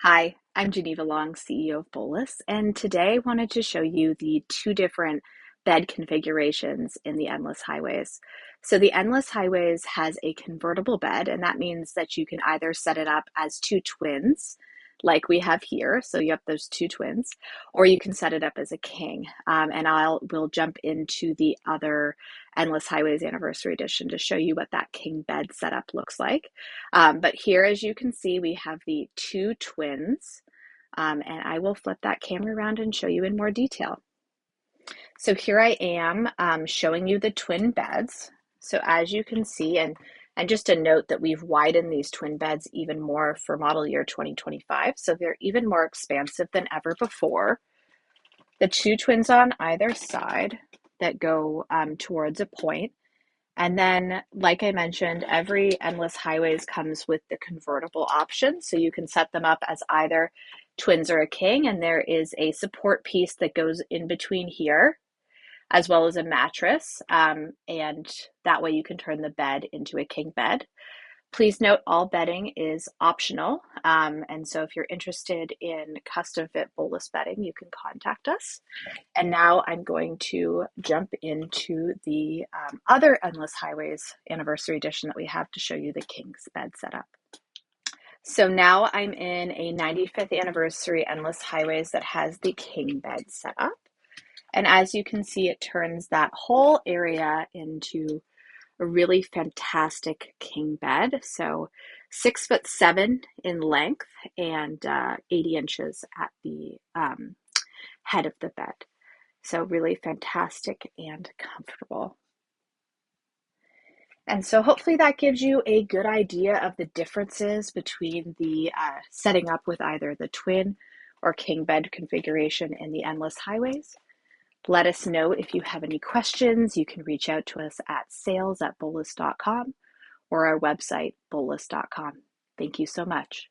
Hi, I'm Geneva Long, CEO of Bowlus, and today I wanted to show you the two different bed configurations in the Endless Highways. So the Endless Highways has a convertible bed, and that means that you can either set it up as two twins, like we have here, so you have those two twins, or you can set it up as a king. And we'll jump into the other Endless Highways Anniversary Edition to show you what that king bed setup looks like. But here, as you can see, we have the two twins, and I will flip that camera around and show you in more detail. So here I am showing you the twin beds. So as you can see, and just a note that we've widened these twin beds even more for model year 2025, so they're even more expansive than ever before. The two twins on either side that go towards a point. And then, like I mentioned, every Endless Highways comes with the convertible option. So you can set them up as either twins or a king. And there is a support piece that goes in between here, as well as a mattress. And that way you can turn the bed into a king bed. Please note all bedding is optional. And so if you're interested in custom fit Bowlus bedding, you can contact us. And now I'm going to jump into the other Endless Highways Anniversary Edition that we have to show you the King's bed setup. So now I'm in a 95th Anniversary Endless Highways that has the King bed set up. And as you can see, it turns that whole area into a really fantastic king bed. So 6'7" in length and 80 inches at the head of the bed. So really fantastic and comfortable. And so hopefully that gives you a good idea of the differences between the setting up with either the twin or king bed configuration in the Endless Highways. Let us know if you have any questions. You can reach out to us at sales@bowlus.com or our website, bowlus.com. Thank you so much.